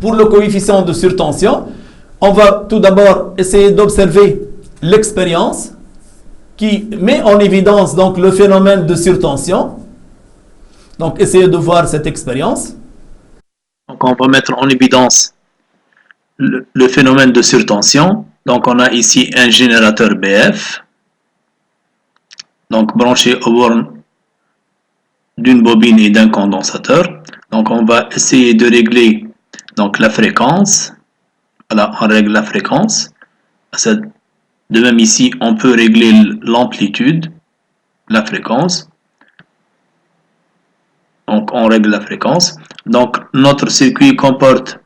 Pour le coefficient de surtension, on va tout d'abord essayer d'observer l'expérience qui met en évidence donc le phénomène de surtension. Donc, essayez de voir cette expérience. Donc, on va mettre en évidence le phénomène de surtension. Donc, on a ici un générateur BF, donc branché aux bornes d'une bobine et d'un condensateur. Donc, on va essayer de régler donc la fréquence. Voilà, on règle la fréquence. De même ici, on peut régler l'amplitude, la fréquence. Donc, on règle la fréquence. Donc, notre circuit comporte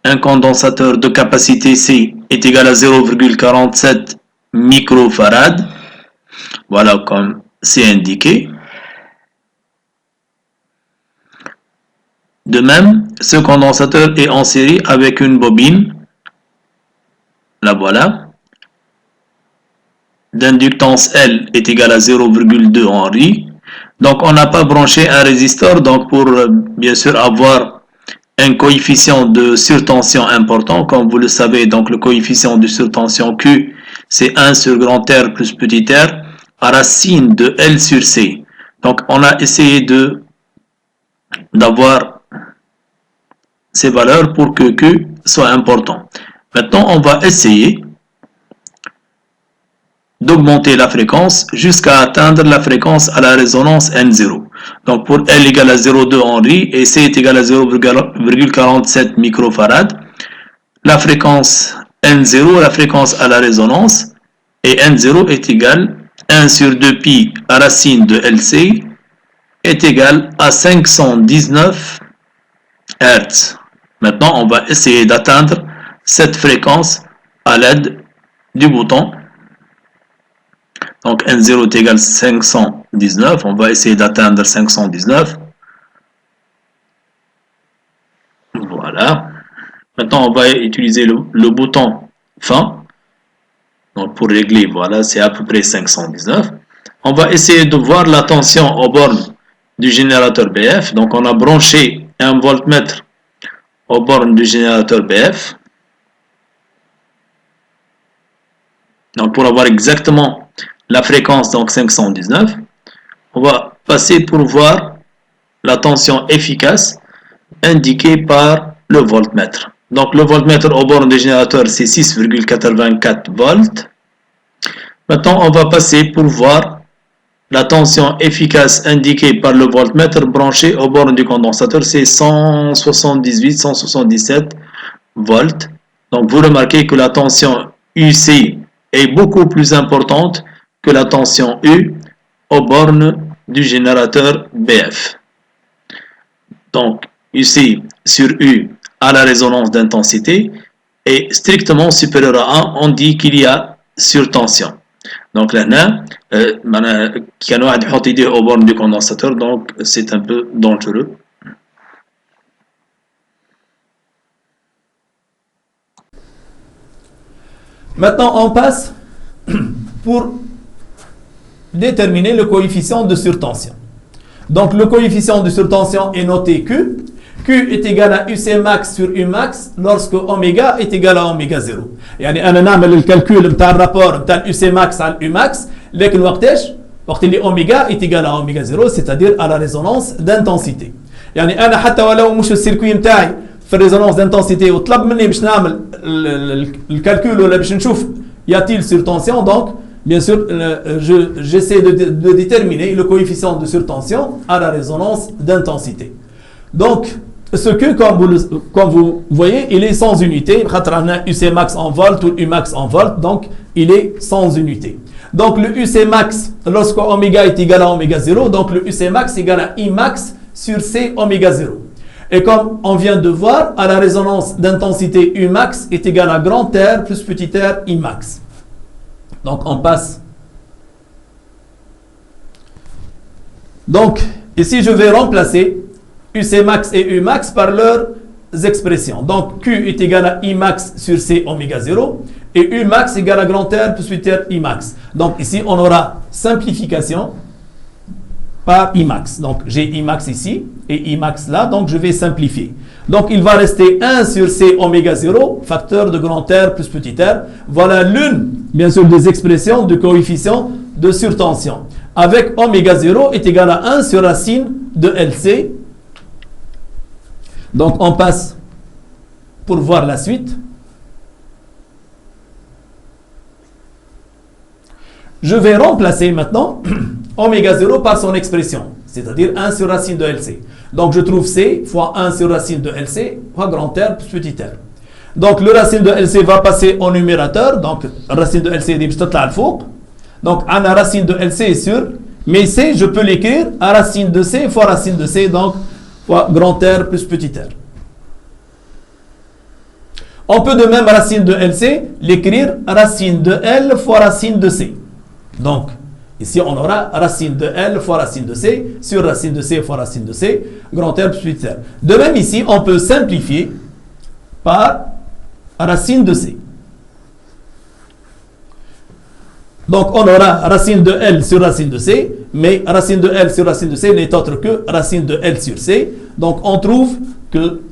un condensateur de capacité C est égal à 0,47 microfarad. Voilà, comme c'est indiqué. De même, ce condensateur est en série avec une bobine. La voilà. D'inductance L est égale à 0,2 Henry. Donc, on n'a pas branché un résistor, donc pour bien sûr avoir un coefficient de surtension important, comme vous le savez, donc le coefficient de surtension Q, c'est 1 sur grand R plus petit r, à racine de L sur C. Donc, on a essayé d'avoir ces valeurs pour que Q soit important. Maintenant, on va essayer d'augmenter la fréquence jusqu'à atteindre la fréquence à la résonance N0. Donc pour L égale à 0,2 Henry et C est égal à 0,47 microfarad, la fréquence N0, la fréquence à la résonance, et N0 est égal à 1 sur 2 pi à racine de LC est égal à 519 Hz. Maintenant, on va essayer d'atteindre cette fréquence à l'aide du bouton. Donc N0 est égal à 519, on va essayer d'atteindre 519. Voilà. Maintenant, on va utiliser le bouton fin. Donc pour régler, voilà, c'est à peu près 519. On va essayer de voir la tension aux bornes du générateur BF. Donc on a branché un voltmètre aux bornes du générateur BF. Donc pour avoir exactement la fréquence, donc 519, on va passer pour voir la tension efficace indiquée par le voltmètre. Donc le voltmètre au borne du générateur, c'est 6,84 volts. Maintenant, on va passer pour voir la tension efficace indiquée par le voltmètre branché au borne du condensateur, c'est 178-177 volts. Donc vous remarquez que la tension UC est beaucoup plus importante que la tension U aux bornes du générateur BF. Donc, UC sur U à la résonance d'intensité est strictement supérieur à 1, on dit qu'il y a surtension. Donc là, qui a idée aux bornes du condensateur, donc c'est un peu dangereux. Maintenant, on passe pour déterminer le coefficient de surtension. Donc le coefficient de surtension est noté Q. Q est égal à UC max sur U max lorsque oméga est égal à oméga 0. يعني أنا نعمل الكالكول نتاع الرابور نتاع UC max على U max لكن وقت اللي oméga est égal à oméga 0 c'est-à-dire à la résonance d'intensité. يعني أنا حتى ولو مش السيركوي نتاعي في الريزونانس d'intensité وطلب مني باش نعمل الكالكول ولا باش نشوف y a-t-il surtension, donc bien sûr j'essaie de déterminer le coefficient de surtension à la résonance d'intensité. Donc ce que comme vous voyez il est sans unité, UC max en volts ou U max en volts, donc il est sans unité. Donc le UC max lorsque oméga est égal à oméga 0, donc le UC max est égal à I max sur C oméga 0. Et comme on vient de voir, à la résonance d'intensité U max est égal à grand R plus petit r I max. Donc on passe. Donc ici je vais remplacer UC max et U max par leurs expressions. Donc Q est égal à I max sur C oméga 0 et U max égal à grand R plus petit r I max. Donc ici on aura simplification par I max. Donc j'ai I max ici et I max là, donc je vais simplifier. Donc il va rester 1 sur C oméga 0, facteur de grand R plus petit r. Voilà l'une, bien sûr, des expressions du coefficient de surtension. Avec oméga 0 est égal à 1 sur racine de LC. Donc on passe pour voir la suite. Je vais remplacer maintenant oméga 0 par son expression, c'est-à-dire 1 sur racine de LC. Donc je trouve C fois 1 sur racine de LC fois grand R plus petit r. Donc le racine de LC va passer au numérateur, donc racine de LC est بتطلع الفوق. Donc on a racine de LC sur, mais C je peux l'écrire à racine de C fois racine de C, donc fois grand R plus petit r. On peut de même racine de LC l'écrire racine de L fois racine de C. Donc, ici, on aura racine de L fois racine de C sur racine de C fois racine de C, grand R plus petit r. De même ici, on peut simplifier par racine de C. Donc, on aura racine de L sur racine de C, mais racine de L sur racine de C n'est autre que racine de L sur C. Donc, on trouve que,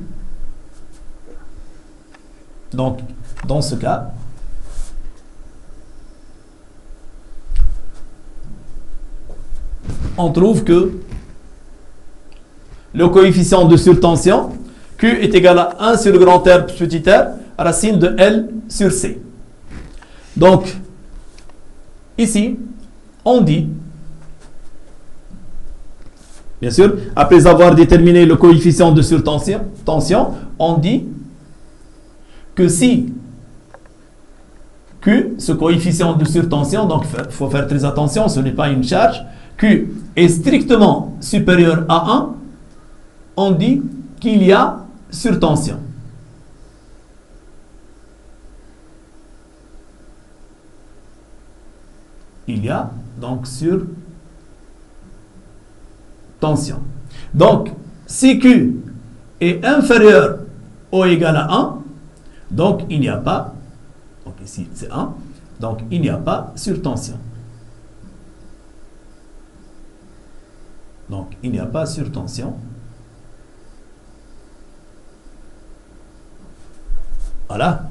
donc, dans ce cas, on trouve que le coefficient de surtension Q est égal à 1 sur le grand R plus petit r, racine de L sur C. Donc, ici, on dit, bien sûr, après avoir déterminé le coefficient de surtension, on dit que si Q, ce coefficient de surtension, donc il faut faire très attention, ce n'est pas une charge, Q est strictement supérieur à 1, on dit qu'il y a surtension. Il y a donc surtension. Donc, si Q est inférieur ou égal à 1, donc il n'y a pas, donc ici c'est 1, donc il n'y a pas surtension. Donc, il n'y a pas surtension. Voilà.